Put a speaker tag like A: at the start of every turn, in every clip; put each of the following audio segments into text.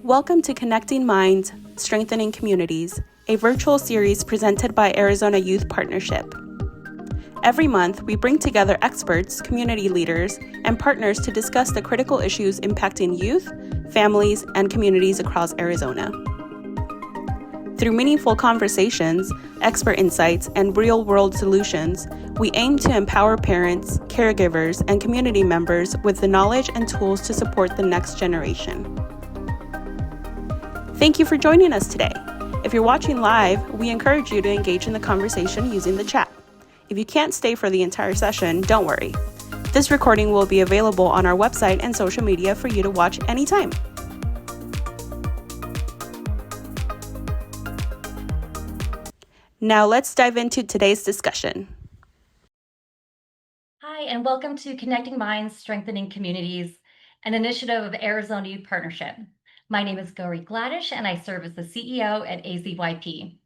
A: Welcome to Connecting Minds, Strengthening Communities, a virtual series presented by Arizona Youth Partnership. Every month, we bring together experts, community leaders, and partners to discuss the critical issues impacting youth, families, and communities across Arizona. Through meaningful conversations, expert insights, and real-world solutions, we aim to empower parents, caregivers, and community members with the knowledge and tools to support the next generation. Thank you for joining us today. If you're watching live, we encourage you to engage in the conversation using the chat. If you can't stay for the entire session, don't worry. This recording will be available on our website and social media for you to watch anytime. Now let's dive into today's discussion.
B: Hi, and welcome to Connecting Minds, Strengthening Communities, an initiative of Arizona Youth Partnership. My name is Gauri Gladish, and I serve as the CEO at AZYP.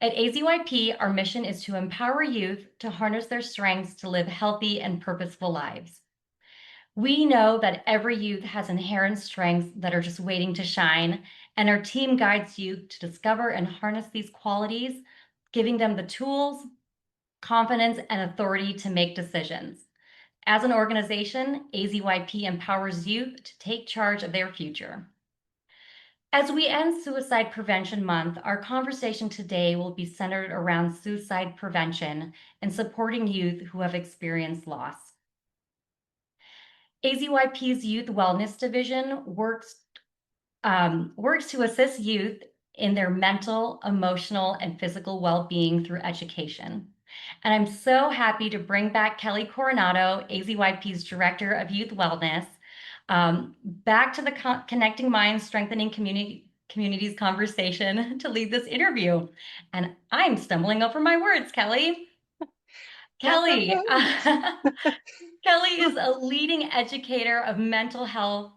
B: At AZYP, our mission is to empower youth to harness their strengths to live healthy and purposeful lives. We know that every youth has inherent strengths that are just waiting to shine, and our team guides youth to discover and harness these qualities, giving them the tools, confidence, and authority to make decisions. As an organization, AZYP empowers youth to take charge of their future. As we end Suicide Prevention Month, our conversation today will be centered around suicide prevention and supporting youth who have experienced loss. AZYP's Youth Wellness Division works to assist youth in their mental, emotional, and physical well-being through education. And I'm so happy to bring back Kelly Coronado, AZYP's Director of Youth Wellness, back to the Connecting Minds, Strengthening Communities conversation to lead this interview. And I'm stumbling over my words, Kelly. Kelly, Kelly is a leading educator of mental health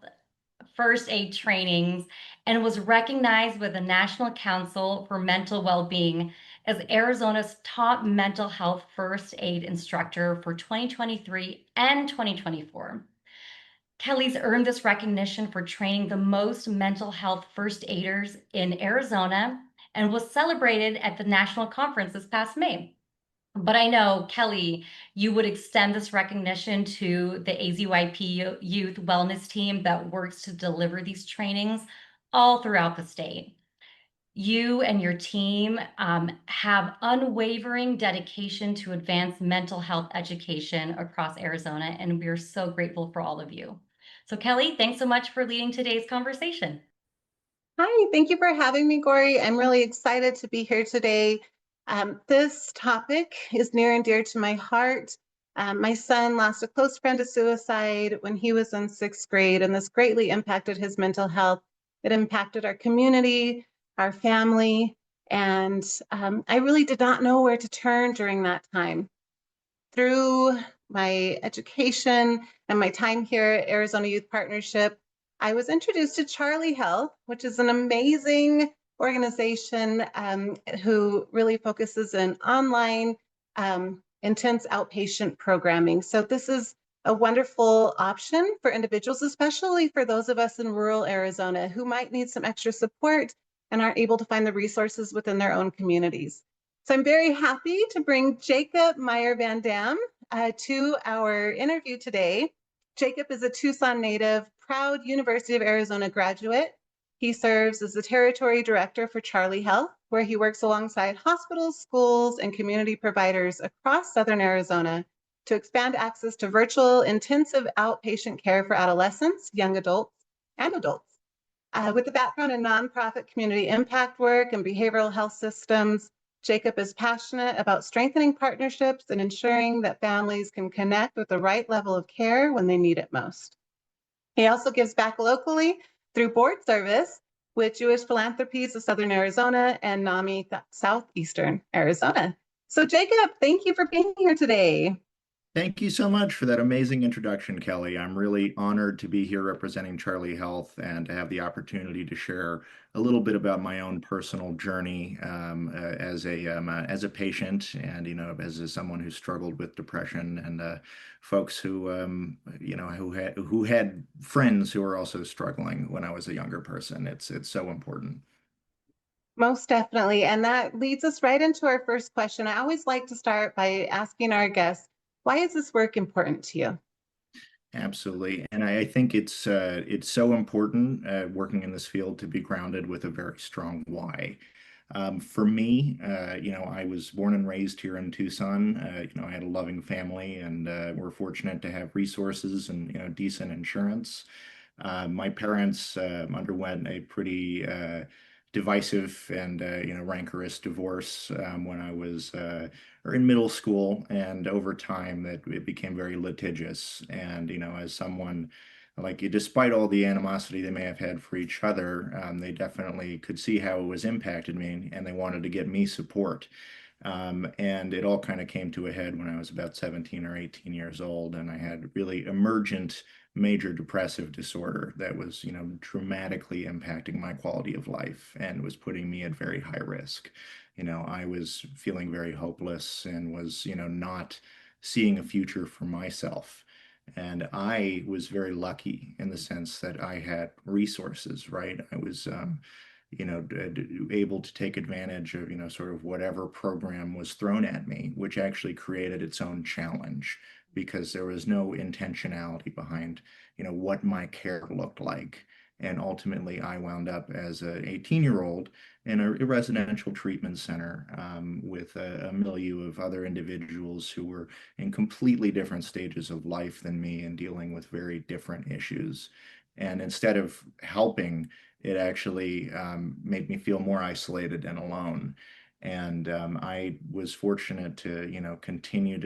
B: first aid trainings and was recognized with the National Council for Mental Wellbeing as Arizona's top mental health first aid instructor for 2023 and 2024. Kelly's earned this recognition for training the most mental health first aiders in Arizona and was celebrated at the national conference this past May. But I know, Kelly, you would extend this recognition to the AZYP Youth Wellness Team that works to deliver these trainings all throughout the state. You and your team have unwavering dedication to advance mental health education across Arizona, and we're so grateful for all of you. So Kelly, thanks so much for leading today's conversation.
C: Hi, thank you for having me, Gauri. I'm really excited to be here today. This topic is near and dear to my heart. My son lost a close friend to suicide when he was in 6th grade, and this greatly impacted his mental health. It impacted our community, our family, and I really did not know where to turn during that time. Through my education and my time here at Arizona Youth Partnership, I was introduced to Charlie Health, which is an amazing organization who really focuses in online intense outpatient programming. So this is a wonderful option for individuals, especially for those of us in rural Arizona who might need some extra support and aren't able to find the resources within their own communities. So I'm very happy to bring Jacob Meyer-Van Damme to our interview today. Jacob is a Tucson native, proud University of Arizona graduate. He serves as the territory director for Charlie Health, where he works alongside hospitals, schools, and community providers across Southern Arizona to expand access to virtual intensive outpatient care for adolescents, young adults, and adults. With a background in nonprofit community impact work and behavioral health systems, Jacob is passionate about strengthening partnerships and ensuring that families can connect with the right level of care when they need it most. He also gives back locally through board service with Jewish Philanthropies of Southern Arizona and NAMI Southeastern Arizona. So Jacob, thank you for being here today.
D: Thank you so much for that amazing introduction, Kelly. I'm really honored to be here representing Charlie Health and to have the opportunity to share a little bit about my own personal journey as a patient and as someone who struggled with depression and folks who who had friends who were also struggling when I was a younger person. It's so important.
C: Most definitely. And that leads us right into our first question. I always like to start by asking our guests, why is this work important to you?
D: Absolutely. And I think it's so important working in this field to be grounded with a very strong why. For me, I was born and raised here in Tucson. I had a loving family and we're fortunate to have resources and, decent insurance. My parents underwent a pretty divisive and rancorous divorce when I was or in middle school, and over time that it became very litigious. And as someone like, despite all the animosity they may have had for each other, they definitely could see how it was impacted me, and they wanted to get me support. And it all kind of came to a head when I was about 17 or 18 years old, and I had really emergent major depressive disorder that was, dramatically impacting my quality of life and was putting me at very high risk. I was feeling very hopeless and was, not seeing a future for myself. And I was very lucky in the sense that I had resources, right? I was, able to take advantage of, sort of whatever program was thrown at me, which actually created its own challenge because there was no intentionality behind, what my care looked like. And ultimately, I wound up as an 18-year-old in a residential treatment center with a milieu of other individuals who were in completely different stages of life than me and dealing with very different issues. And instead of helping, it actually made me feel more isolated and alone. And I was fortunate to, continue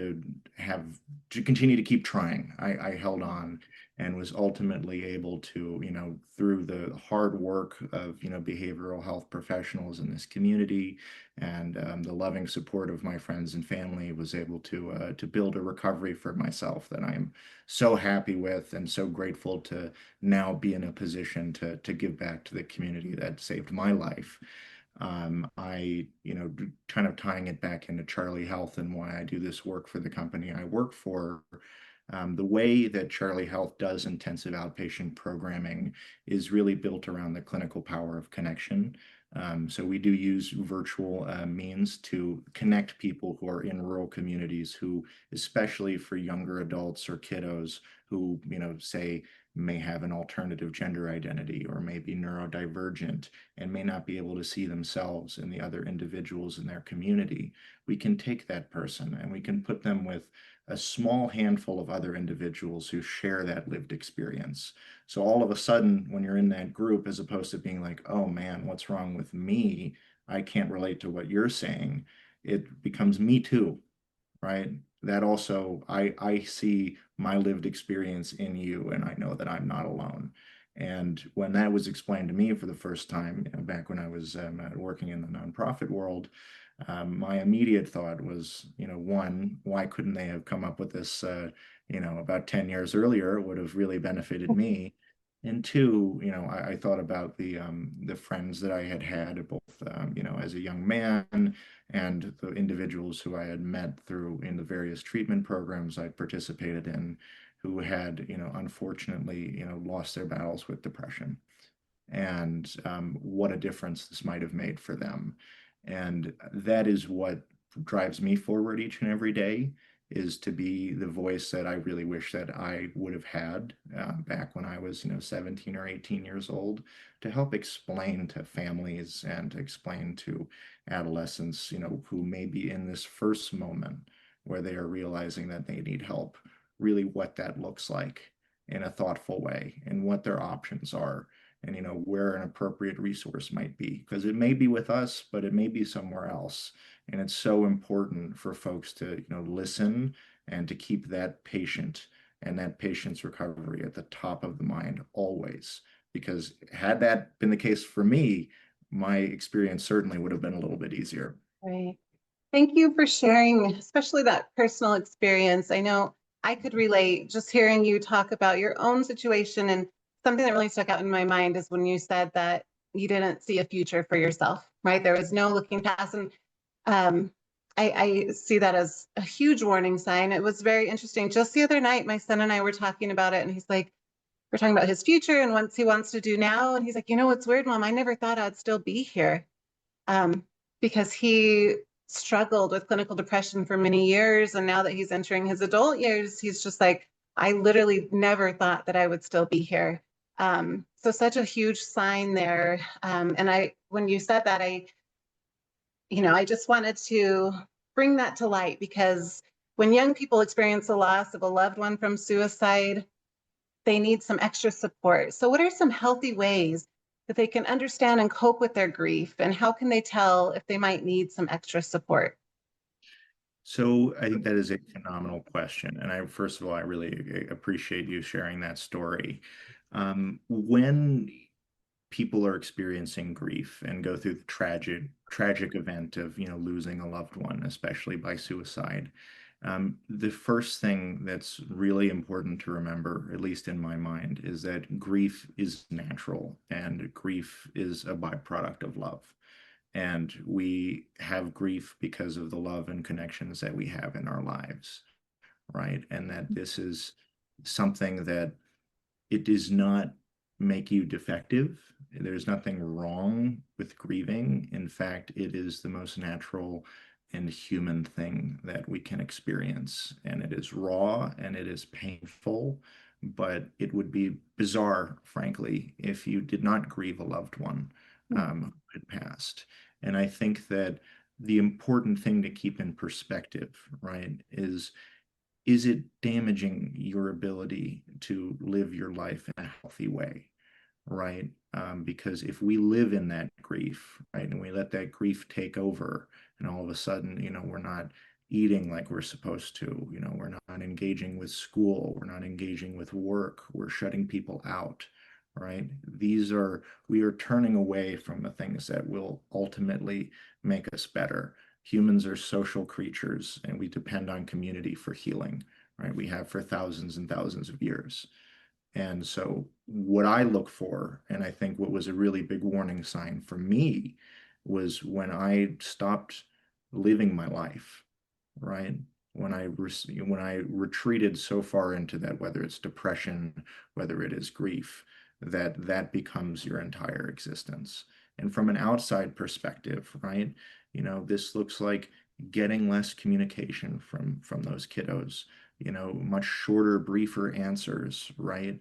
D: to keep trying. I held on and was ultimately able to, through the hard work of, behavioral health professionals in this community and the loving support of my friends and family, was able to build a recovery for myself that I'm so happy with and so grateful to now be in a position to give back to the community that saved my life. Kind of tying it back into Charlie Health and why I do this work for the company I work for. The way that Charlie Health does intensive outpatient programming is really built around the clinical power of connection. So we do use virtual means to connect people who are in rural communities who, especially for younger adults or kiddos who, say may have an alternative gender identity or may be neurodivergent and may not be able to see themselves in the other individuals in their community. We can take that person and we can put them with a small handful of other individuals who share that lived experience. So all of a sudden, when you're in that group, as opposed to being like, oh man, what's wrong with me? I can't relate to what you're saying. It becomes me too, right? That also, I see my lived experience in you, and I know that I'm not alone. And when that was explained to me for the first time, back when I was working in the nonprofit world, my immediate thought was, one, why couldn't they have come up with this, about 10 years earlier? It would have really benefited me. And two, I thought about the friends that I had had, both, as a young man and the individuals who I had met through in the various treatment programs I'd participated in, who had, unfortunately, lost their battles with depression, and what a difference this might have made for them. And that is what drives me forward each and every day, is to be the voice that I really wish that I would have had back when I was, 17 or 18 years old, to help explain to families and to explain to adolescents, who may be in this first moment where they are realizing that they need help, really what that looks like in a thoughtful way and what their options are, and where an appropriate resource might be, because it may be with us but it may be somewhere else. And it's so important for folks to listen and to keep that patient and that patient's recovery at the top of the mind always, because had that been the case for me, my experience certainly would have been a little bit easier.
C: Right. Thank you for sharing, especially that personal experience. I know I could relate just hearing you talk about your own situation. And something that really stuck out in my mind is when you said that you didn't see a future for yourself, right? There was no looking past. And um, I see that as a huge warning sign. It was very interesting. Just the other night, my son and I were talking about it, and he's like, we're talking about his future and what he wants to do now. And he's like, you know, what's weird, Mom? I never thought I'd still be here. Um, because he struggled with clinical depression for many years. And now that he's entering his adult years, he's just like, I literally never thought that I would still be here. So such a huge sign there. And when you said that, I just wanted to bring that to light, because when young people experience the loss of a loved one from suicide, they need some extra support. So what are some healthy ways that they can understand and cope with their grief? And how can they tell if they might need some extra support?
D: So I think that is a phenomenal question. And first of all, I really appreciate you sharing that story. When people are experiencing grief and go through the tragic event of, losing a loved one, especially by suicide, the first thing that's really important to remember, at least in my mind, is that grief is natural and grief is a byproduct of love. And we have grief because of the love and connections that we have in our lives, right? And that this is something that it does not make you defective. There's nothing wrong with grieving. In fact, it is the most natural and human thing that we can experience. And it is raw and it is painful, but it would be bizarre, frankly, if you did not grieve a loved one who had passed. And I think that the important thing to keep in perspective, right, is it damaging your ability to live your life in a healthy way, right? Because if we live in that grief, right, and we let that grief take over, and all of a sudden, we're not eating like we're supposed to, we're not engaging with school, we're not engaging with work, we're shutting people out, right? We are turning away from the things that will ultimately make us better. Humans are social creatures and we depend on community for healing, right? We have for thousands and thousands of years. And so what I look for, and I think what was a really big warning sign for me, was when I stopped living my life, right? When I retreated so far into that, whether it's depression, whether it is grief, that becomes your entire existence. And from an outside perspective, right? This looks like getting less communication from those kiddos, much shorter, briefer answers, right?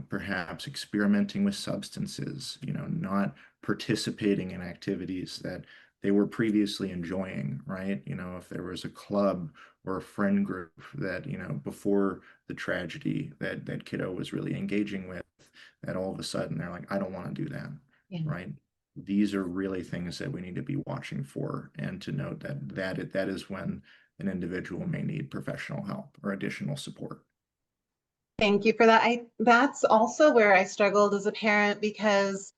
D: Perhaps experimenting with substances, not participating in activities that they were previously enjoying, right? If there was a club or a friend group that, before the tragedy that kiddo was really engaging with, that all of a sudden they're like, I don't want to do that,
C: Yeah.
D: right? These are really things that we need to be watching for, and to note that is when an individual may need professional help or additional support.
C: Thank you for that. That's also where I struggled as a parent, because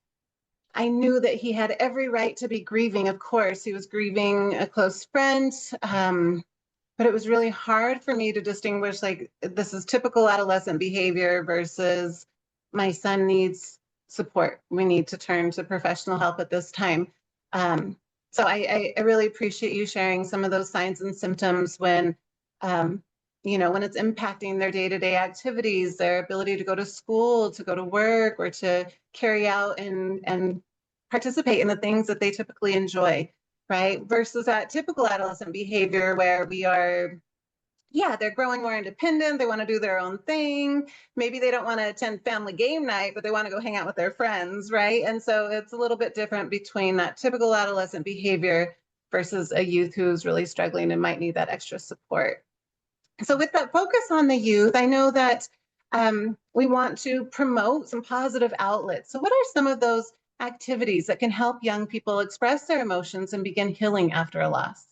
C: I knew that he had every right to be grieving. Of course, he was grieving a close friend. But it was really hard for me to distinguish, like, this is typical adolescent behavior versus my son needs support. We need to turn to professional help at this time. So I really appreciate you sharing some of those signs and symptoms when, when it's impacting their day-to-day activities, their ability to go to school, to go to work, or to carry out and participate in the things that they typically enjoy. Right? Versus that typical adolescent behavior where they're growing more independent. They want to do their own thing. Maybe they don't want to attend family game night, but they want to go hang out with their friends, right? And so it's a little bit different between that typical adolescent behavior versus a youth who's really struggling and might need that extra support. So with that focus on the youth, I know that we want to promote some positive outlets. So what are some of those activities that can help young people express their emotions and begin healing after a loss?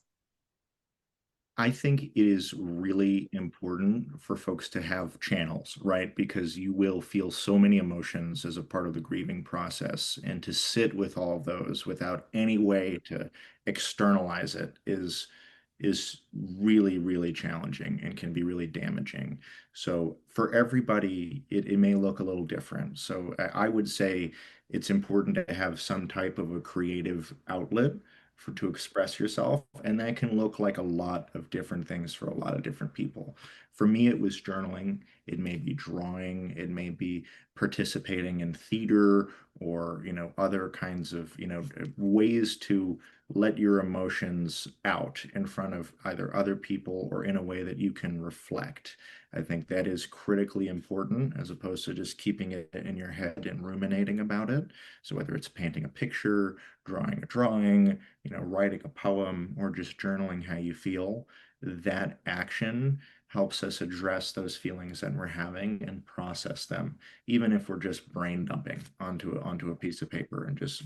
D: I think it is really important for folks to have channels, right? Because you will feel so many emotions as a part of the grieving process, and to sit with all of those without any way to externalize it is really, really challenging and can be really damaging. So for everybody, it may look a little different. So I would say it's important to have some type of a creative outlet to express yourself. And that can look like a lot of different things for a lot of different people. For me, it was journaling. It may be drawing. It may be participating in theater or, other kinds of, ways to let your emotions out in front of either other people or in a way that you can reflect. I think that is critically important as opposed to just keeping it in your head and ruminating about it. So whether it's painting a picture, drawing a drawing, writing a poem, or just journaling how you feel, that action helps us address those feelings that we're having and process them, even if we're just brain dumping onto a piece of paper and just,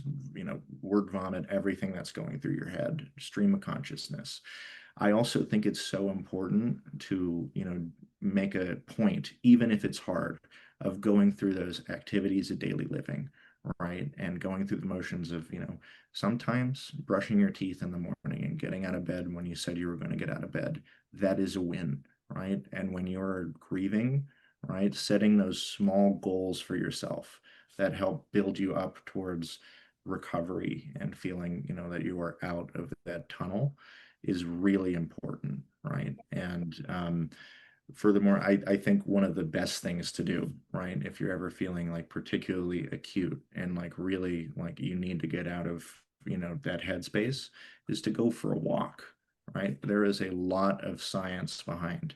D: word vomit everything that's going through your head, stream of consciousness. I also think it's so important to, make a point, even if it's hard, of going through those activities of daily living, right? And going through the motions of, sometimes brushing your teeth in the morning and getting out of bed when you said you were going to get out of bed. That is a win, right? And when you're grieving, right, setting those small goals for yourself that help build you up towards recovery and feeling, that you are out of that tunnel is really important, right? And furthermore, I think one of the best things to do, right, if you're ever feeling like particularly acute and like really like you need to get out of, that headspace, is to go for a walk, right? There is a lot of science behind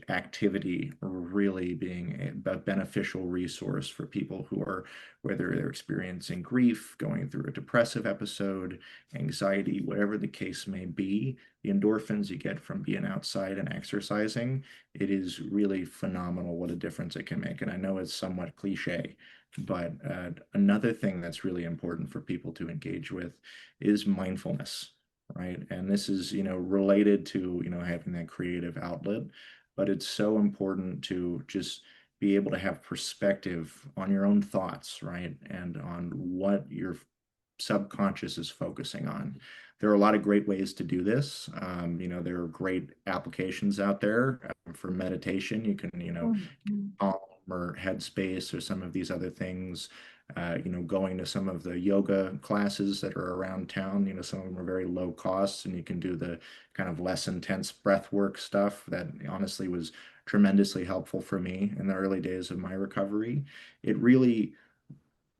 D: activity really being a beneficial resource for people who are, whether they're experiencing grief, going through a depressive episode, anxiety, whatever the case may be. The endorphins you get from being outside and exercising, it is really phenomenal what a difference it can make. And I know it's somewhat cliche, but another thing that's really important for people to engage with is mindfulness, right? And this is, related to, having that creative outlet, but it's so important to just be able to have perspective on your own thoughts, right? And on what your subconscious is focusing on. There are a lot of great ways to do this. There are great applications out there for meditation. You can, Calm or Headspace or some of these other things. Going to some of the yoga classes that are around town. Some of them are very low cost, and you can do the kind of less intense breath work stuff that honestly was tremendously helpful for me in the early days of my recovery. It really,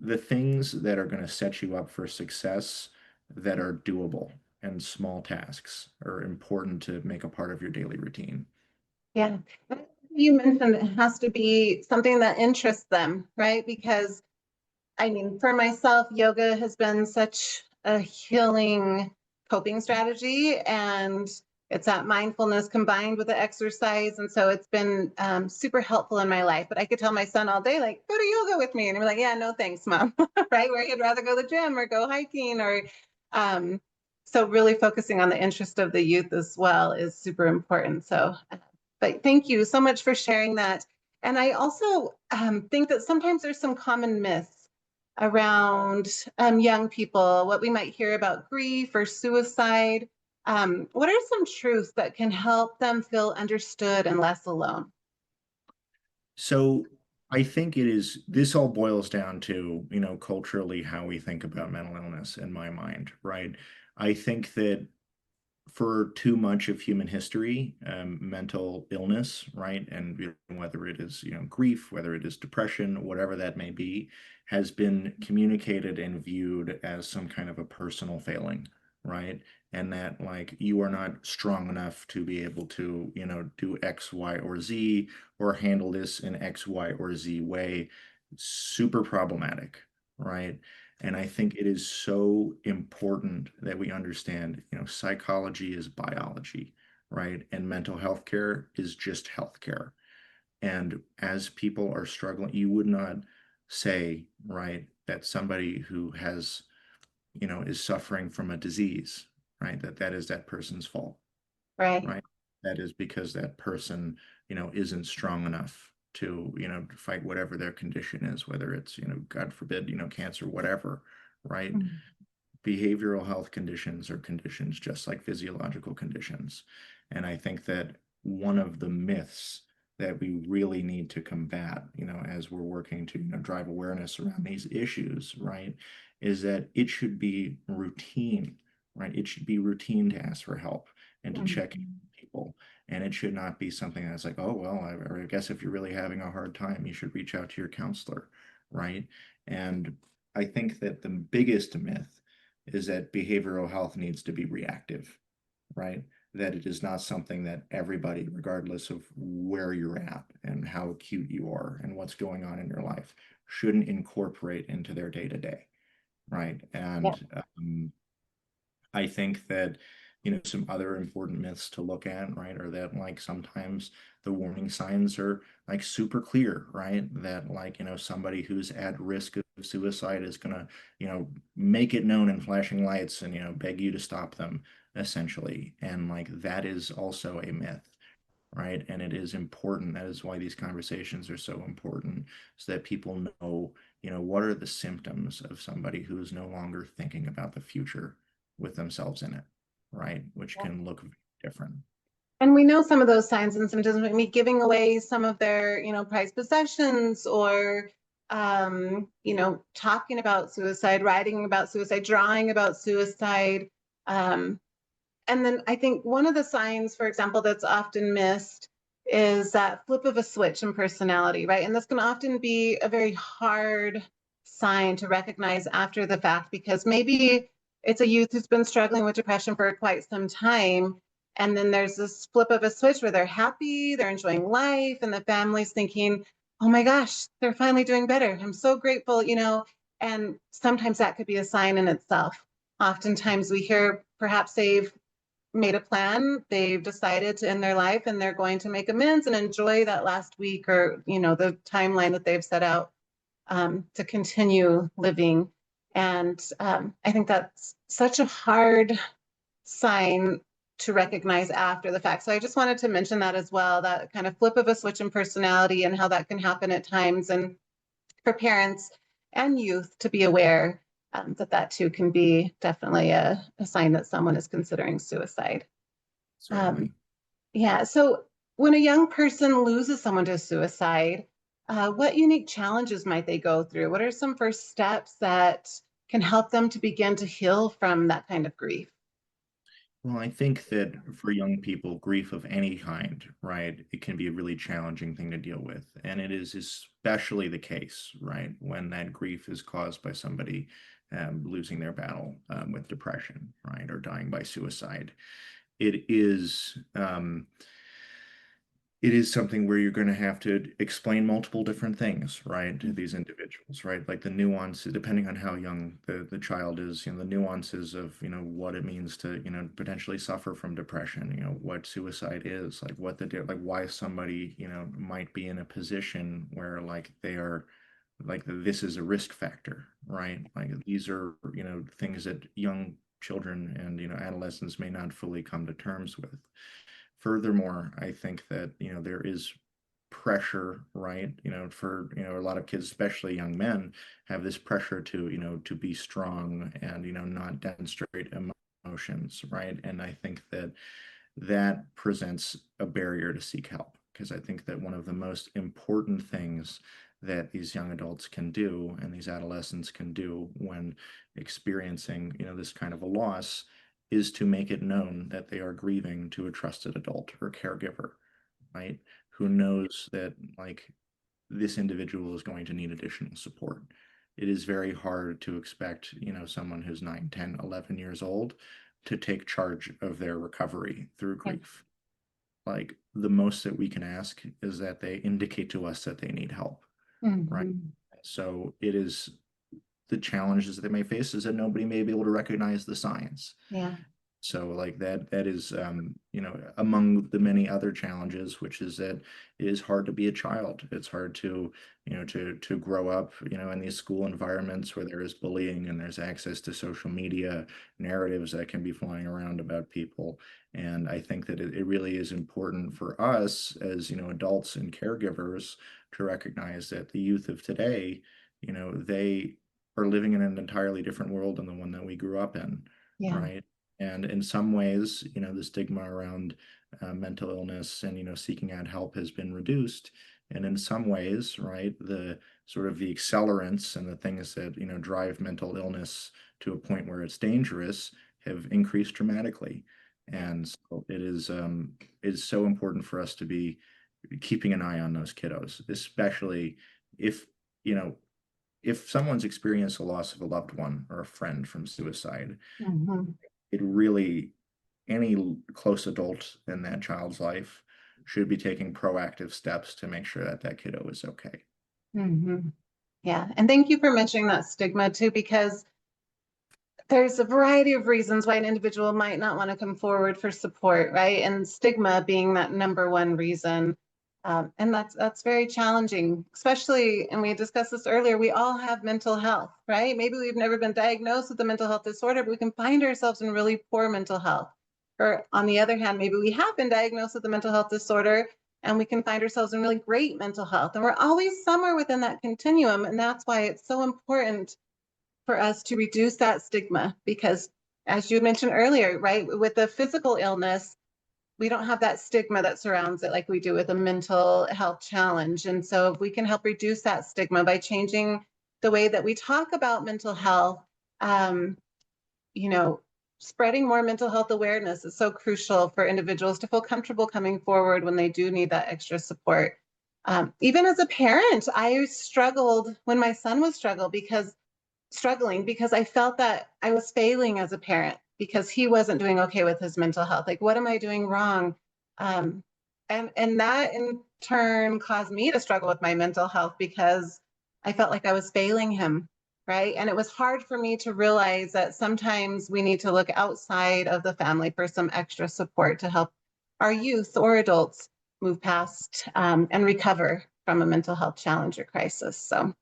D: the things that are going to set you up for success that are doable and small tasks are important to make a part of your daily routine.
C: Yeah. You mentioned it has to be something that interests them, right? Because I mean, for myself, yoga has been such a healing coping strategy, and it's that mindfulness combined with the exercise. And so it's been super helpful in my life. But I could tell my son all day, like, go to yoga with me. And he's like, yeah, no, thanks, mom. Right? Where he'd rather go to the gym or go hiking or so really focusing on the interest of the youth as well is super important. So, but thank you so much for sharing that. And I also think that sometimes there's some common myths around young people, what we might hear about grief or suicide. What are some truths that can help them feel understood and less alone?
D: So I think this all boils down to, culturally how we think about mental illness in my mind, right? I think that for too much of human history, mental illness, right? And whether it is, grief, whether it is depression, whatever that may be, has been communicated and viewed as some kind of a personal failing, right? And that like you are not strong enough to be able to, do X, Y, or Z, or handle this in X, Y, or Z way. Super problematic, right? And I think it is so important that we understand, psychology is biology, right? And mental health care is just health care. And as people are struggling, you would not say, right, that somebody who has, is suffering from a disease, right, that is that person's fault,
C: Right.
D: right? That is because that person, isn't strong enough to, fight whatever their condition is, whether it's, God forbid, cancer, whatever, right? behavioral health conditions are conditions just like physiological conditions. And I think that one of the myths that we really need to combat, as we're working to, drive awareness around these issues, right, is that it should be routine, right? It should be routine to ask for help and to check in with people. And it should not be something that's like, oh, well, I guess if you're really having a hard time, you should reach out to your counselor, right? And I think that the biggest myth is that behavioral health needs to be reactive, right? That it is not something that everybody, regardless of where you're at and how acute you are and what's going on in your life, shouldn't incorporate into their day to day, right? And I think that, some other important myths to look at, right, are that like sometimes the warning signs are like super clear, right? That like, somebody who's at risk of suicide is gonna, make it known in flashing lights and, beg you to stop them, essentially. And like that is also a myth, right? And it is important. That is why these conversations are so important, so that people know, what are the symptoms of somebody who is no longer thinking about the future with themselves in it, right? Which can look different.
C: And we know some of those signs and symptoms, maybe giving away some of their, prized possessions, or, talking about suicide, writing about suicide, drawing about suicide. And then I think one of the signs, for example, that's often missed is that flip of a switch in personality, right? And this can often be a very hard sign to recognize after the fact, because maybe it's a youth who's been struggling with depression for quite some time. And then there's this flip of a switch where they're happy, they're enjoying life, and the family's thinking, oh my gosh, they're finally doing better. I'm so grateful, and sometimes that could be a sign in itself. Oftentimes we hear perhaps they've made a plan, they've decided to end their life, and they're going to make amends and enjoy that last week, or the timeline that they've set out to continue living. And I think that's such a hard sign to recognize after the fact. So I just wanted to mention that as well, that kind of flip of a switch in personality and how that can happen at times, and for parents and youth to be aware that too can be definitely a sign that someone is considering suicide.
D: Certainly.
C: Yeah, so when a young person loses someone to suicide, what unique challenges might they go through? What are some first steps that can help them to begin to heal from that kind of grief?
D: Well, I think that for young people, grief of any kind, right, it can be a really challenging thing to deal with. And it is especially the case, right, when that grief is caused by somebody losing their battle with depression, right, or dying by suicide. It is it is something where you're going to have to explain multiple different things, right, to these individuals, right? Like the nuances, depending on how young the child is, the nuances of, what it means to, potentially suffer from depression, what suicide is, like like why somebody, might be in a position where like they are, like this is a risk factor, right? Like these are, things that young children and, adolescents may not fully come to terms with. Furthermore, I think that, there is pressure, right? For, a lot of kids, especially young men, have this pressure to, to be strong and, not demonstrate emotions, right? And I think that that presents a barrier to seek help, because I think that one of the most important things that these young adults can do and these adolescents can do when experiencing, this kind of a loss is to make it known that they are grieving to a trusted adult or caregiver, right? Who knows that like this individual is going to need additional support. It is very hard to expect, someone who's 9, 10, 11 years old to take charge of their recovery through grief. Like the most that we can ask is that they indicate to us that they need help, right? So it is the challenges that they may face is that nobody may be able to recognize the science.
C: Yeah.
D: So like that is among the many other challenges, which is that it is hard to be a child. It's hard to to grow up in these school environments where there is bullying and there's access to social media narratives that can be flying around about people. And I think that it really is important for us as adults and caregivers to recognize that the youth of today, they are living in an entirely different world than the one that we grew up in,
C: Yeah.
D: right? And in some ways, the stigma around mental illness and, seeking out help has been reduced. And in some ways, right, the sort of the accelerants and the things that, drive mental illness to a point where it's dangerous have increased dramatically. And so it is so important for us to be keeping an eye on those kiddos, especially if, if someone's experienced a loss of a loved one or a friend from suicide, it really, any close adult in that child's life should be taking proactive steps to make sure that that kiddo is okay.
C: Yeah. And thank you for mentioning that stigma too, because there's a variety of reasons why an individual might not want to come forward for support, right? And stigma being that number one reason. And that's very challenging, especially, and we discussed this earlier, we all have mental health, right? Maybe we've never been diagnosed with a mental health disorder, but we can find ourselves in really poor mental health. Or on the other hand, maybe we have been diagnosed with a mental health disorder and we can find ourselves in really great mental health. And we're always somewhere within that continuum. And that's why it's so important for us to reduce that stigma, because as you mentioned earlier, right, with the physical illness, we don't have that stigma that surrounds it like we do with a mental health challenge. And so if we can help reduce that stigma by changing the way that we talk about mental health, you know, spreading more mental health awareness is so crucial for individuals to feel comfortable coming forward when they do need that extra support. Even as a parent, I struggled when my son was struggling because I felt that I was failing as a parent because he wasn't doing okay with his mental health. Like, what am I doing wrong? And that in turn caused me to struggle with my mental health because I felt like I was failing him, right? And it was hard for me to realize that sometimes we need to look outside of the family for some extra support to help our youth or adults move past and recover from a mental health challenge or crisis. So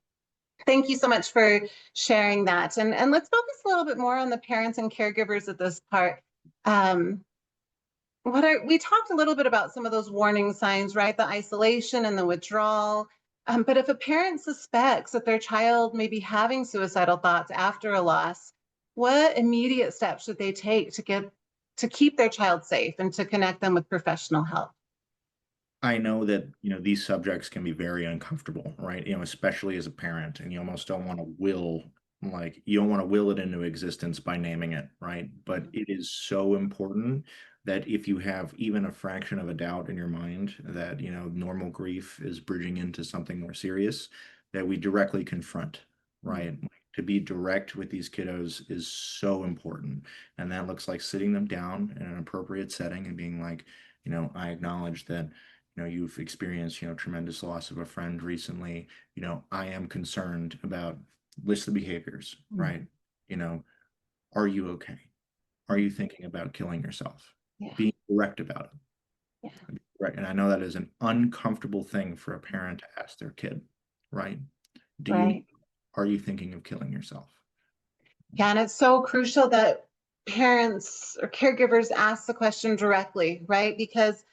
C: thank you so much for sharing that. And let's focus a little bit more on the parents and caregivers at this part. We talked a little bit about some of those warning signs, right? The isolation and the withdrawal. But if a parent suspects that their child may be having suicidal thoughts after a loss, what immediate steps should they take to keep their child safe and to connect them with professional help?
D: I know that, these subjects can be very uncomfortable, right? Especially as a parent, and you almost don't want to you don't want to will it into existence by naming it, right? But it is so important that if you have even a fraction of a doubt in your mind that, normal grief is bridging into something more serious, that we directly confront, right? To be direct with these kiddos is so important. And that looks like sitting them down in an appropriate setting and being like, I acknowledge that you've experienced, tremendous loss of a friend recently. I am concerned about list of behaviors, right? Are you okay? Are you thinking about killing yourself?
C: Yeah.
D: Being direct about it.
C: Yeah.
D: Right. And I know that is an uncomfortable thing for a parent to ask their kid, right? Are you thinking of killing yourself?
C: Yeah, and it's so crucial that parents or caregivers ask the question directly, right? Because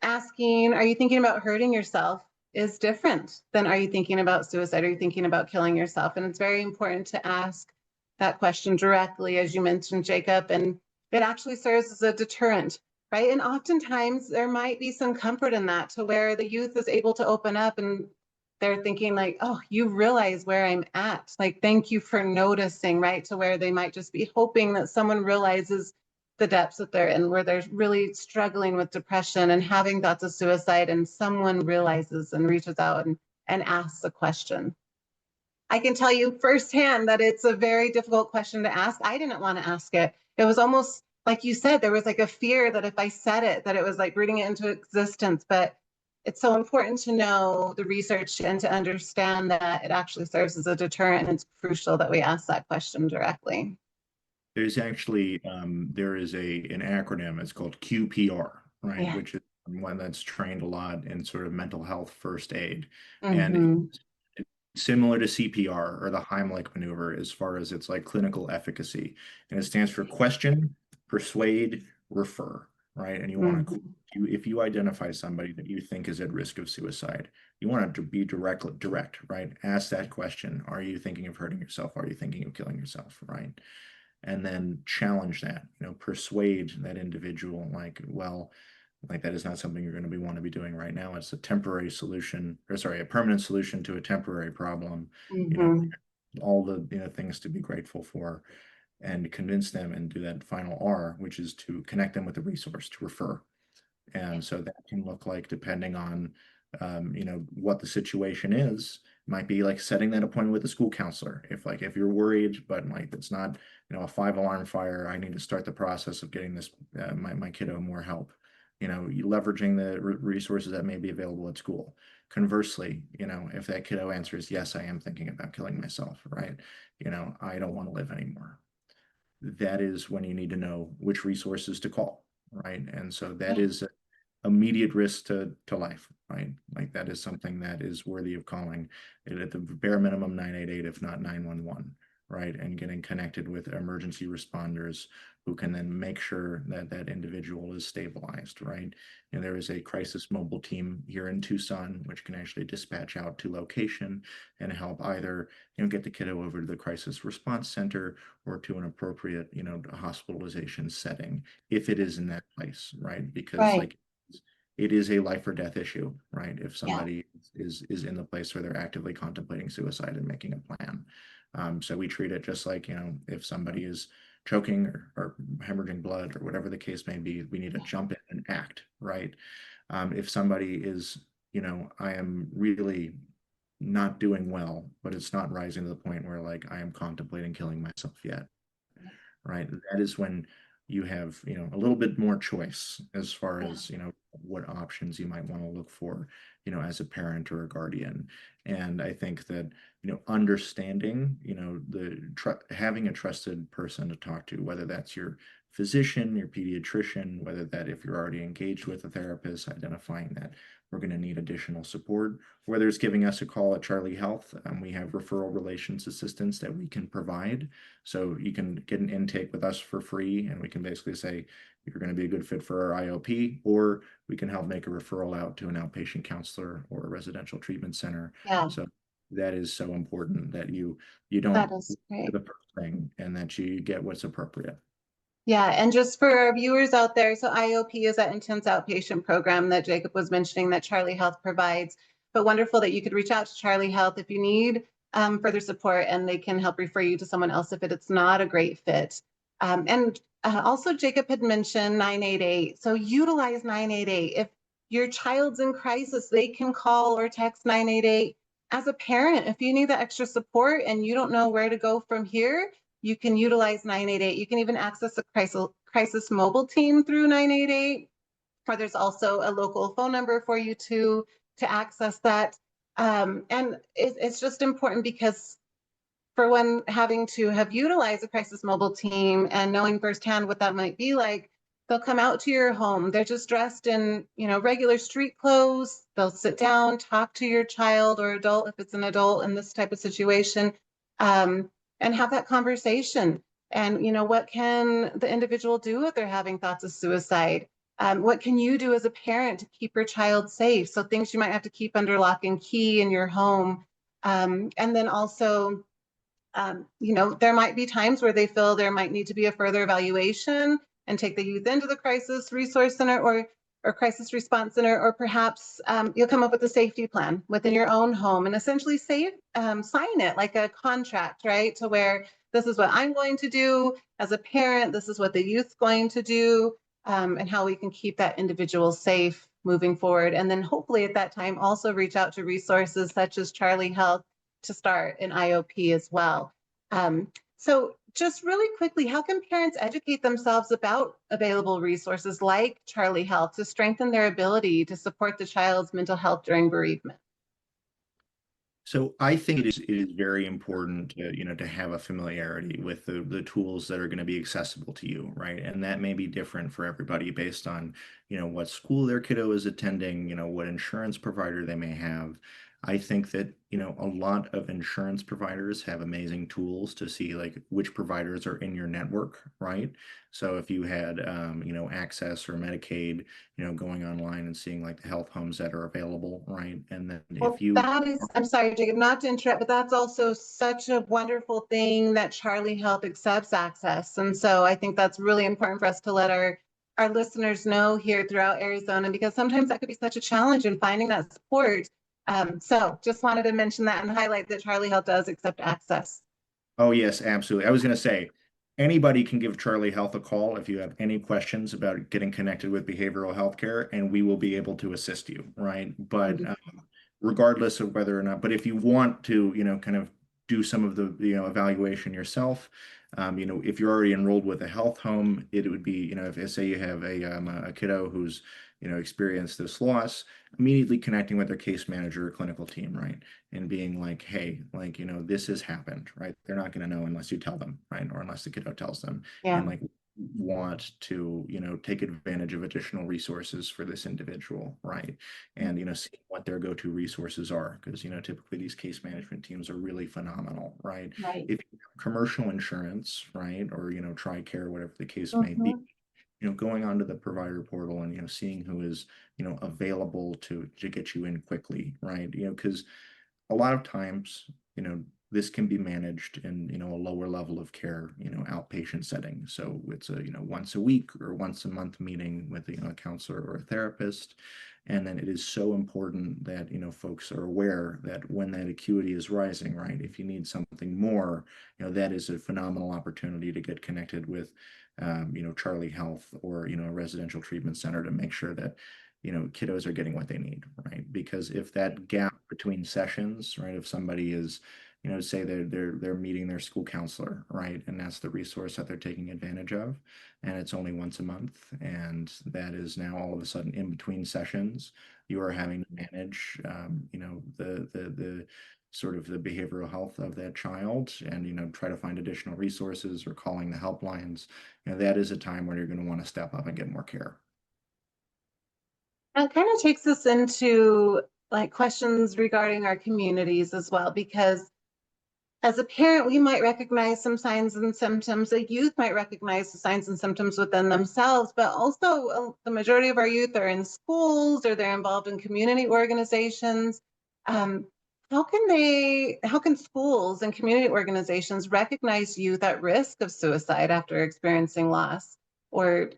C: asking, are you thinking about hurting yourself, is different than are you thinking about suicide? Are you thinking about killing yourself? And it's very important to ask that question directly, as you mentioned, Jacob, and it actually serves as a deterrent, right? And oftentimes there might be some comfort in that, to where the youth is able to open up and they're thinking like, oh, you realize where I'm at. Like, thank you for noticing, right? To where they might just be hoping that someone realizes the depths that they're in, where they're really struggling with depression and having thoughts of suicide, and someone realizes and reaches out and asks a question. I can tell you firsthand that it's a very difficult question to ask. I didn't want to ask it. It was almost like you said, there was like a fear that if I said it, that it was like rooting it into existence. But it's so important to know the research and to understand that it actually serves as a deterrent, and it's crucial that we ask that question directly.
D: There's actually there is an acronym. It's called QPR, right?
C: Yeah.
D: Which is one that's trained a lot in sort of mental health first aid,
C: Mm-hmm.
D: and it's similar to CPR or the Heimlich maneuver as far as its like clinical efficacy, and it stands for question, persuade, refer, right? And you want to if you identify somebody that you think is at risk of suicide, you want to be direct, right? Ask that question. Are you thinking of hurting yourself? Are you thinking of killing yourself, right? And then challenge that, persuade that individual, like, well, like that is not something you're going to want to be doing right now. It's a temporary solution, or sorry, a permanent solution to a temporary problem.
C: Mhm.
D: All the things to be grateful for, and convince them and do that final R, which is to connect them with a resource to refer. And so that can look like, depending on what the situation is, might be like setting that appointment with a school counselor. If you're worried, but like it's not a 5 alarm fire, I need to start the process of getting this my kiddo more help. You leveraging the resources that may be available at school. Conversely, if that kiddo answers, yes, I am thinking about killing myself, right? I don't want to live anymore. That is when you need to know which resources to call, right? And so that is immediate risk to life, right? Like that is something that is worthy of calling it at the bare minimum 988, if not 911, right? And getting connected with emergency responders who can then make sure that that individual is stabilized, right? And there is a crisis mobile team here in Tucson, which can actually dispatch out to location and help either, get the kiddo over to the crisis response center or to an appropriate, hospitalization setting if it is in that place, right? Because
C: Right.
D: like it is a life or death issue, right? If
C: Yeah.
D: somebody is in the place where they're actively contemplating suicide and making a plan. So we treat it just like, if somebody is choking or hemorrhaging blood or whatever the case may be, we need to jump in and act, right? If somebody is, I am really not doing well, but it's not rising to the point where like I am contemplating killing myself yet, right? That is when you have, a little bit more choice as far as, what options you might want to look for, as a parent or a guardian. And I think that, understanding, having a trusted person to talk to, whether that's your physician, your pediatrician, whether that if you're already engaged with a therapist, identifying that we're going to need additional support, whether it's giving us a call at Charlie Health. We have referral relations assistance that we can provide. So you can get an intake with us for free, and we can basically say you're going to be a good fit for our IOP, or we can help make a referral out to an outpatient counselor or a residential treatment center.
C: Yeah.
D: So that is so important that you
C: That
D: don't
C: is
D: do
C: great.
D: the first thing, and that you get what's appropriate.
C: Yeah, and just for our viewers out there, so IOP is that intense outpatient program that Jacob was mentioning that Charlie Health provides. But wonderful that you could reach out to Charlie Health if you need further support, and they can help refer you to someone else if it's not a great fit. And also, Jacob had mentioned 988. So utilize 988. If your child's in crisis, they can call or text 988. As a parent, if you need that extra support and you don't know where to go from here, you can utilize 988. You can even access a crisis mobile team through 988, or there's also a local phone number for you to access that. And it's just important because for one, having to have utilized a crisis mobile team and knowing firsthand what that might be like, they'll come out to your home. They're just dressed in, regular street clothes. They'll sit down, talk to your child or adult, if it's an adult in this type of situation, and have that conversation. And, what can the individual do if they're having thoughts of suicide? What can you do as a parent to keep your child safe? So things you might have to keep under lock and key in your home. And then also, there might be times where they feel there might need to be a further evaluation and take the youth into the crisis resource center or crisis response center, or perhaps you'll come up with a safety plan within your own home and essentially sign it like a contract, right? To where this is what I'm going to do as a parent, this is what the youth's going to do, and how we can keep that individual safe moving forward. And then hopefully at that time also reach out to resources such as Charlie Health to start an IOP as well. So just really quickly, how can parents educate themselves about available resources like Charlie Health to strengthen their ability to support the child's mental health during bereavement?
D: So I think it is very important to, to have a familiarity with the tools that are going to be accessible to you, right? And that may be different for everybody based on, what school their kiddo is attending, what insurance provider they may have. I think that, a lot of insurance providers have amazing tools to see like which providers are in your network, right? So if you had, Access or Medicaid, going online and seeing like the health homes that are available, right? And then if
C: Well,
D: you,
C: that is, I'm sorry, Jacob, not to interrupt, but that's also such a wonderful thing that Charlie Health accepts access. And so I think that's really important for us to let our listeners know here throughout Arizona, because sometimes that could be such a challenge in finding that support. So just wanted to mention that and highlight that Charlie Health does accept access.
D: oh yes, absolutely. I was going to say, anybody can give Charlie Health a call if you have any questions about getting connected with behavioral health care, and we will be able to assist you, right? But regardless of whether or not, but if you want to, kind of do some of the, evaluation yourself, if you're already enrolled with a health home, it would be, if say you have a kiddo who's, experienced this loss, immediately connecting with their case manager or clinical team, right? And being like, hey, like, this has happened, right? They're not going to know unless you tell them, right? Or unless the kiddo tells them.
C: Yeah.
D: And like, want to take advantage of additional resources for this individual, right? And see what their go-to resources are, because typically these case management teams are really phenomenal, right?
C: Right.
D: If you have commercial insurance, right, or TRICARE, whatever the case may be,
C: Mhm.
D: going onto the provider portal and seeing who is available to get you in quickly, right? Because a lot of times, this can be managed in, a lower level of care, outpatient setting. So it's a, once a week or once a month meeting with, a counselor or a therapist. And then it is so important that, folks are aware that when that acuity is rising, right, if you need something more, that is a phenomenal opportunity to get connected with, Charlie Health or, a residential treatment center to make sure that, kiddos are getting what they need, right? Because if that gap between sessions, right, if somebody is, say they're meeting their school counselor, right, and that's the resource that they're taking advantage of, and it's only once a month, and that is now all of a sudden in between sessions, you are having to manage, the sort of the behavioral health of that child, and try to find additional resources or calling the helplines. That is a time where you're going to want to step up and get more care.
C: That kind of takes us into like questions regarding our communities as well, because as a parent, we might recognize some signs and symptoms. A youth might recognize the signs and symptoms within themselves, but also the majority of our youth are in schools or they're involved in community organizations. Um, how can schools and community organizations recognize youth at risk of suicide after experiencing loss? Or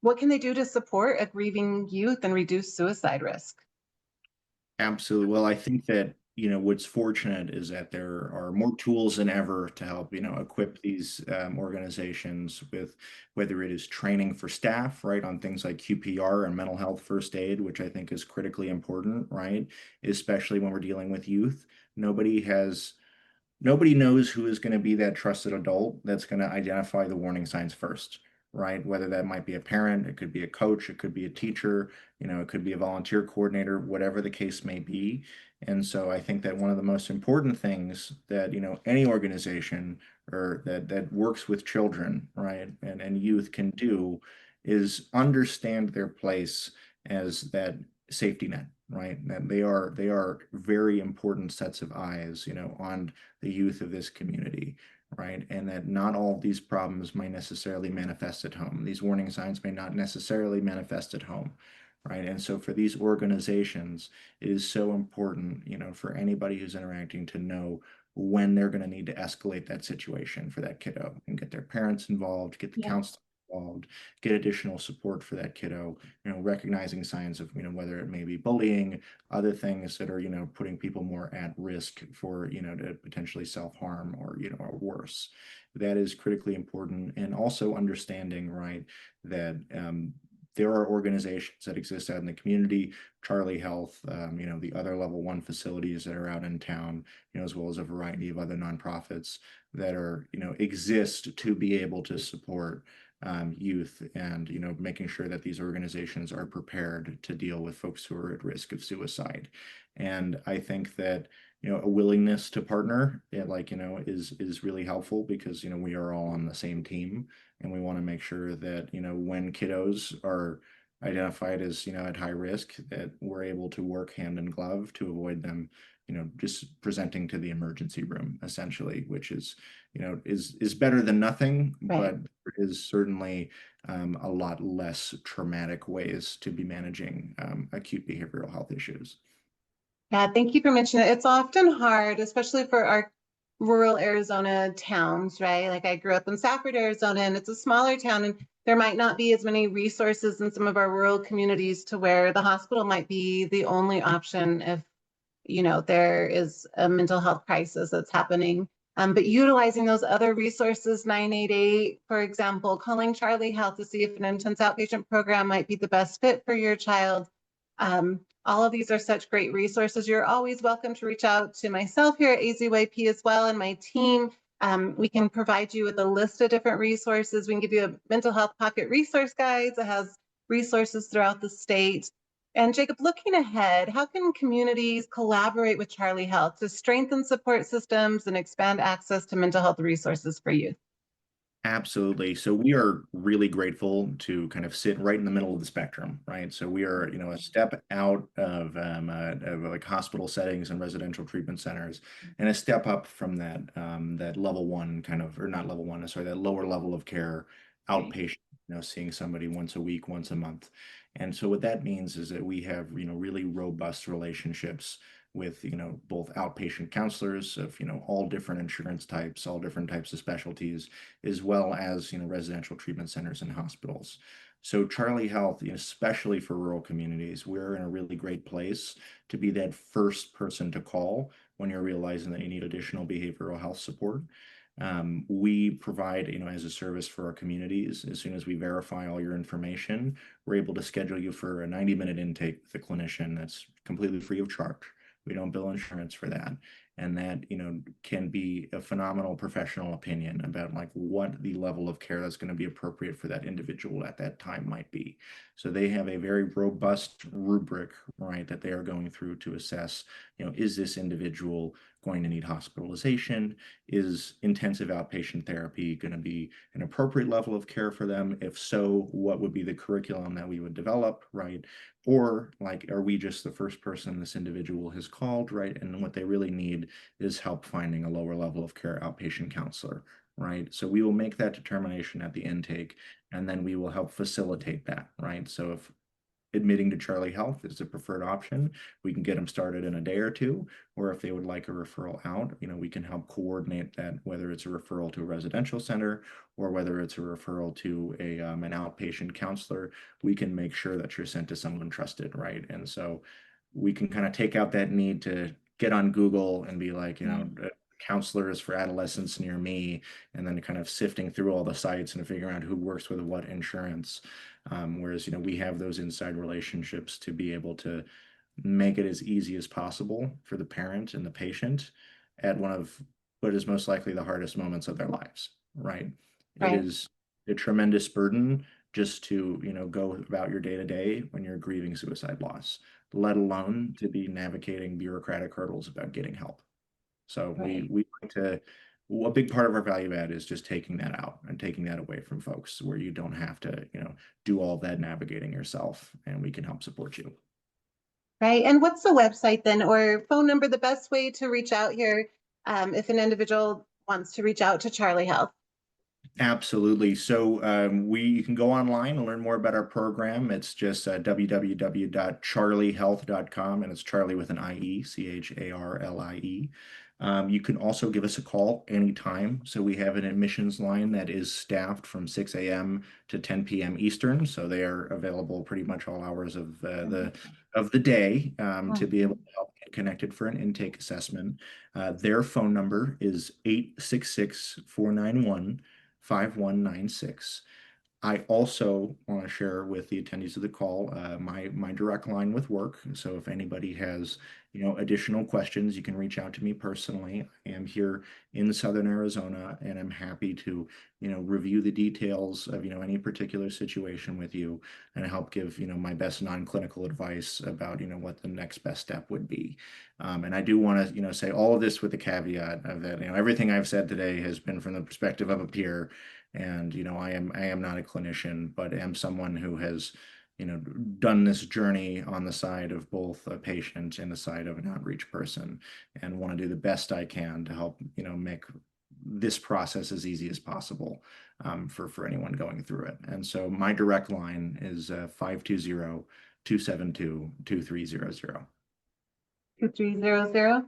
C: what can they do to support a grieving youth and reduce suicide risk?
D: Absolutely. Well, I think that, what's fortunate is that there are more tools than ever to help, equip these organizations with whether it is training for staff, right, on things like QPR and mental health first aid, which I think is critically important, right, especially when we're dealing with youth. Nobody has Nobody knows who is going to be that trusted adult that's going to identify the warning signs first, right? Whether that might be a parent, it could be a coach, it could be a teacher, it could be a volunteer coordinator, whatever the case may be. And so I think that one of the most important things that, any organization or that works with children, right, and youth can do is understand their place as that safety net, right? That they are very important sets of eyes, on the youth of this community, right? And that not all of these problems may necessarily manifest at home. These warning signs may not necessarily manifest at home, right? And so for these organizations, it is so important, for anybody who's interacting to know when they're going to need to escalate that situation for that kiddo and get their parents involved, get the
C: Yeah.
D: counselor involved, get additional support for that kiddo, recognizing signs of, whether it may be bullying, other things that are, putting people more at risk for, to potentially self-harm or, or worse. That is critically important. And also understanding, right, that there are organizations that exist out in the community, Charlie Health, the other level 1 facilities that are out in town, as well as a variety of other nonprofits that are, exist to be able to support youth and, making sure that these organizations are prepared to deal with folks who are at risk of suicide. And I think that, a willingness to partner, is really helpful because, we are all on the same team and we want to make sure that, when kiddos are identified as, at high risk, that we're able to work hand in glove to avoid them, just presenting to the emergency room, essentially, which is, is better than nothing,
C: Right.
D: but is certainly a lot less traumatic ways to be managing acute behavioral health issues.
C: Yeah, thank you for mentioning it. It's often hard, especially for our rural Arizona towns, right? Like I grew up in Safford, Arizona, and it's a smaller town, and there might not be as many resources in some of our rural communities to where the hospital might be the only option if, there is a mental health crisis that's happening. But utilizing those other resources, 988, for example, calling Charlie Health to see if an intense outpatient program might be the best fit for your child. All of these are such great resources. You're always welcome to reach out to myself here at AZYP as well and my team. We can provide you with a list of different resources. We can give you a mental health pocket resource guide that has resources throughout the state. And Jacob, looking ahead, how can communities collaborate with Charlie Health to strengthen support systems and expand access to mental health resources for youth?
D: Absolutely. So we are really grateful to kind of sit right in the middle of the spectrum, right? So we are, a step out of like hospital settings and residential treatment centers, and a step up from that level one kind of, or not level one, sorry, that lower level of care, outpatient, seeing somebody once a week, once a month. And so what that means is that we have, really robust relationships with, both outpatient counselors of, all different insurance types, all different types of specialties, as well as, residential treatment centers and hospitals. So Charlie Health, especially for rural communities, we're in a really great place to be that first person to call when you're realizing that you need additional behavioral health support. We provide, as a service for our communities. As soon as we verify all your information, we're able to schedule you for a 90-minute intake with a clinician that's completely free of charge. We don't bill insurance for that. And that, can be a phenomenal professional opinion about like what the level of care that's going to be appropriate for that individual at that time might be. So they have a very robust rubric, right, that they are going through to assess, is this individual going to need hospitalization? Is intensive outpatient therapy going to be an appropriate level of care for them? If so, what would be the curriculum that we would develop, right? Or like, are we just the first person this individual has called, right? And what they really need is help finding a lower level of care outpatient counselor, right? So we will make that determination at the intake, and then we will help facilitate that, right? So if admitting to Charlie Health is the preferred option, we can get them started in a day or two. Or if they would like a referral out, we can help coordinate that, whether it's a referral to a residential center or whether it's a referral to an outpatient counselor. We can make sure that you're sent to someone trusted, right? And so we can kind of take out that need to get on Google and be like, counselors for adolescents near me, and then kind of sifting through all the sites and figuring out who works with what insurance. Whereas, we have those inside relationships to be able to make it as easy as possible for the parent and the patient at one of what is most likely the hardest moments of their lives, right? It
C: Right.
D: is a tremendous burden just to, go about your day to day when you're grieving suicide loss, let alone to be navigating bureaucratic hurdles about getting help. So
C: Right.
D: we like to, a big part of our value add is just taking that out and taking that away from folks where you don't have to, do all that navigating yourself, and we can help support you.
C: Right. And what's the website then or phone number, the best way to reach out here if an individual wants to reach out to Charlie Health?
D: Absolutely. So you can go online and learn more about our program. It's just www.charliehealth.com, and it's Charlie with an IE, CHARLIE. You can also give us a call anytime. So we have an admissions line that is staffed from 6 a.m. to 10 p.m. Eastern. So they are available pretty much all hours of the day to be able to help get connected for an intake assessment. Their phone number is 866-491-5196. I also want to share with the attendees of the call my direct line with work. So if anybody has additional questions, you can reach out to me personally. I am here in Southern Arizona, and I'm happy to review the details of any particular situation with you and help give my best non-clinical advice about what the next best step would be. And I do want to say all of this with the caveat of that everything I've said today has been from the perspective of a peer. And I am not a clinician, but am someone who has done this journey on the side of both a patient and the side of an outreach person, and want to do the best I can to help, make this process as easy as possible for anyone going through it. And so my direct line is 520-272-2300.
C: 2300.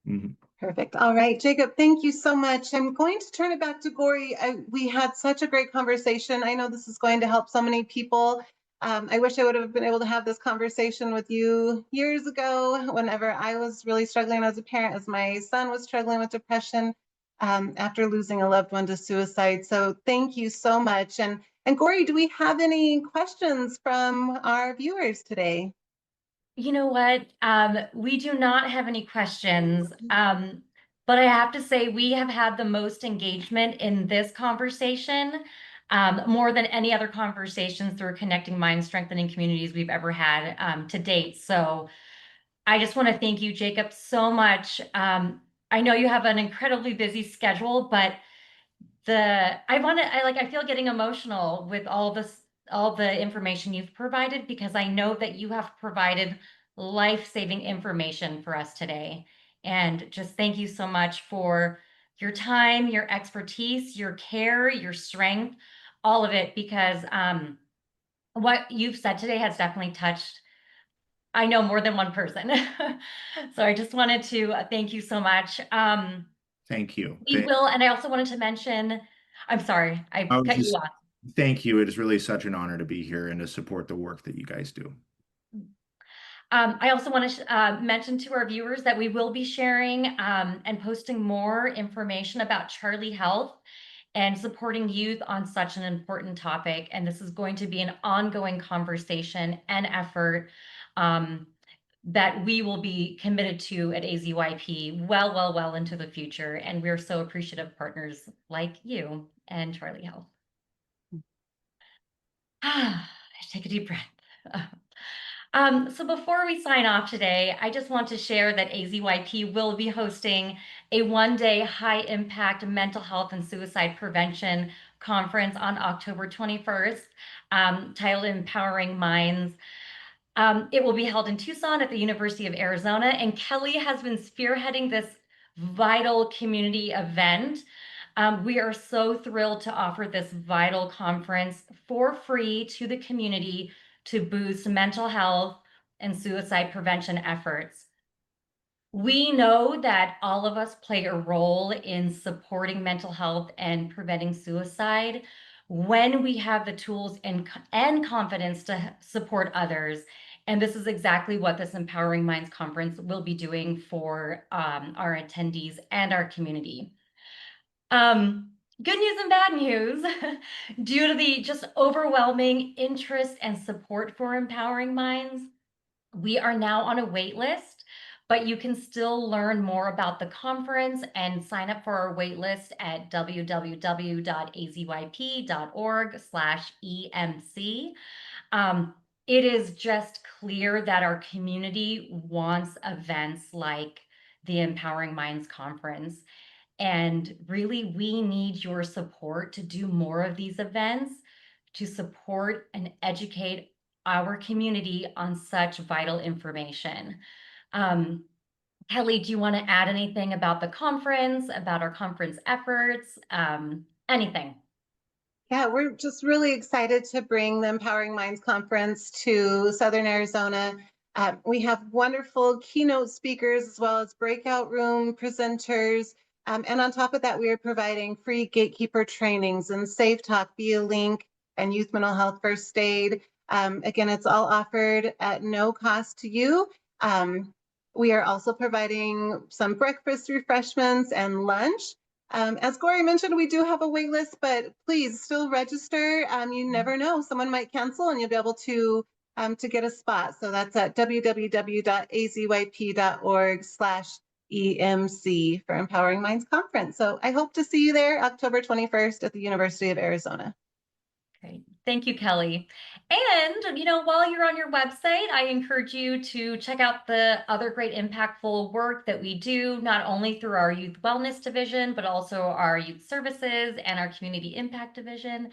D: Mm-hmm.
C: Perfect. All right, Jacob, thank you so much. I'm going to turn it back to Gory. We had such a great conversation. I know this is going to help so many people. I wish I would have been able to have this conversation with you years ago, whenever I was really struggling as a parent, as my son was struggling with depression after losing a loved one to suicide. So thank you so much. And Gory, do we have any questions from our viewers today?
B: You know what? We do not have any questions, but I have to say we have had the most engagement in this conversation, more than any other conversations through Connecting Minds, Strengthening Communities we've ever had to date. So I just want to thank you, Jacob, so much. I know you have an incredibly busy schedule, but I feel getting emotional with all the information you've provided, because I know that you have provided life-saving information for us today. And just thank you so much for your time, your expertise, your care, your strength, all of it, because what you've said today has definitely touched, I know, more than one person. So I just wanted to thank you so much.
D: Thank you.
B: We will, and I also wanted to mention, I'm sorry, I cut you off.
D: Thank you. It is really such an honor to be here and to support the work that you guys do.
B: I also want to mention to our viewers that we will be sharing and posting more information about Charlie Health and supporting youth on such an important topic. And this is going to be an ongoing conversation and effort that we will be committed to at AZYP well into the future. And we're so appreciative of partners like you and Charlie Health. Take a deep breath. So before we sign off today, I just want to share that AZYP will be hosting a one-day high-impact mental health and suicide prevention conference on October 21st, titled Empowering Minds. It will be held in Tucson at the University of Arizona, and Kelly has been spearheading this vital community event. We are so thrilled to offer this vital conference for free to the community to boost mental health and suicide prevention efforts. We know that all of us play a role in supporting mental health and preventing suicide when we have the tools and confidence to support others. And this is exactly what this Empowering Minds conference will be doing for our attendees and our community. Good news and bad news. Due to the just overwhelming interest and support for Empowering Minds, we are now on a wait list, but you can still learn more about the conference and sign up for our wait list at www.azyp.org/EMC. It is just clear that our community wants events like the Empowering Minds Conference. And really, we need your support to do more of these events, to support and educate our community on such vital information. Kelly, do you want to add anything about the conference, about our conference efforts, anything?
C: Yeah, we're just really excited to bring the Empowering Minds Conference to Southern Arizona. We have wonderful keynote speakers as well as breakout room presenters. And on top of that, we are providing free gatekeeper trainings and Safe Talk via link and youth mental health first aid. Again, it's all offered at no cost to you. We are also providing some breakfast refreshments and lunch. As Gory mentioned, we do have a wait list, but please still register. You never know, someone might cancel and you'll be able to get a spot. So that's at www.azyp.org/EMC for Empowering Minds Conference. So I hope to see you there October 21st at the University of Arizona.
B: Great. Thank you, Kelly. And, while you're on your website, I encourage you to check out the other great impactful work that we do, not only through our Youth Wellness Division, but also our Youth Services and our Community Impact Division.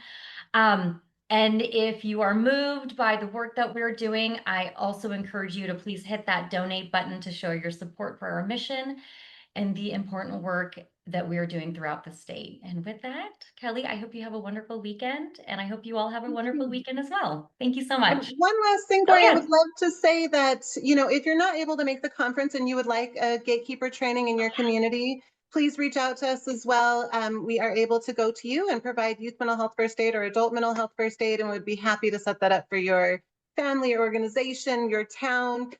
B: And if you are moved by the work that we're doing, I also encourage you to please hit that donate button to show your support for our mission and the important work that we are doing throughout the state. And with that, Kelly, I hope you have a wonderful weekend, and I hope you all have a wonderful weekend as well. Thank you so much.
C: One last thing,
B: Oh,
C: Corey, I
B: yes.
C: would love to say that, you know, if you're not able to make the conference and you would like a gatekeeper training in your community, please reach out to us as well. We are able to go to you and provide youth mental health first aid or adult mental health first aid, and would be happy to set that up for your family, your organization, your town.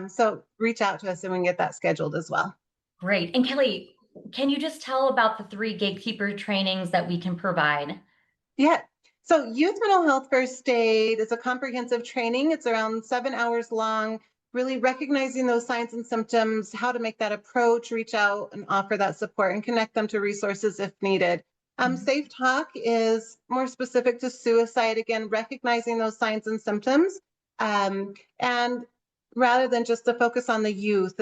C: So reach out to us and we can get that scheduled as well.
B: Great. And Kelly, can you just tell about the 3 gatekeeper trainings that we can provide?
C: Yeah. So youth mental health first aid is a comprehensive training. It's around 7 hours long, really recognizing those signs and symptoms, how to make that approach, reach out and offer that support and connect them to resources if needed. Safe Talk is more specific to suicide, again, recognizing those signs and symptoms. And rather than just to focus on the youth,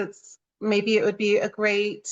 C: maybe it would be a great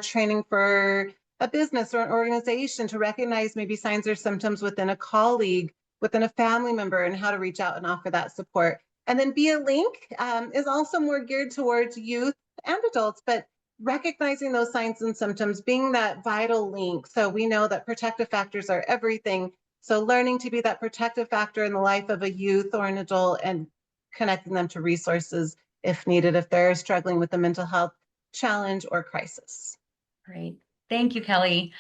C: training for a business or an organization to recognize maybe signs or symptoms within a colleague, within a family member, and how to reach out and offer that support. And then Be a Link is also more geared towards youth and adults, but recognizing those signs and symptoms, being that vital link. So we know that protective factors are everything. So learning to be that protective factor in the life of a youth or an adult and connecting them to resources if needed, if they're struggling with a mental health challenge or crisis.
B: Great. Thank you, Kelly.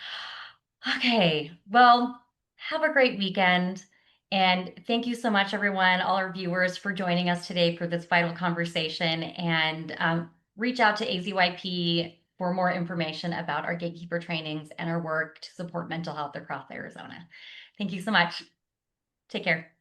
B: Okay, well, have a great weekend. And thank you so much, everyone, all our viewers, for joining us today for this vital conversation. And reach out to AZYP for more information about our gatekeeper trainings and our work to support mental health across Arizona. Thank you so much. Take care.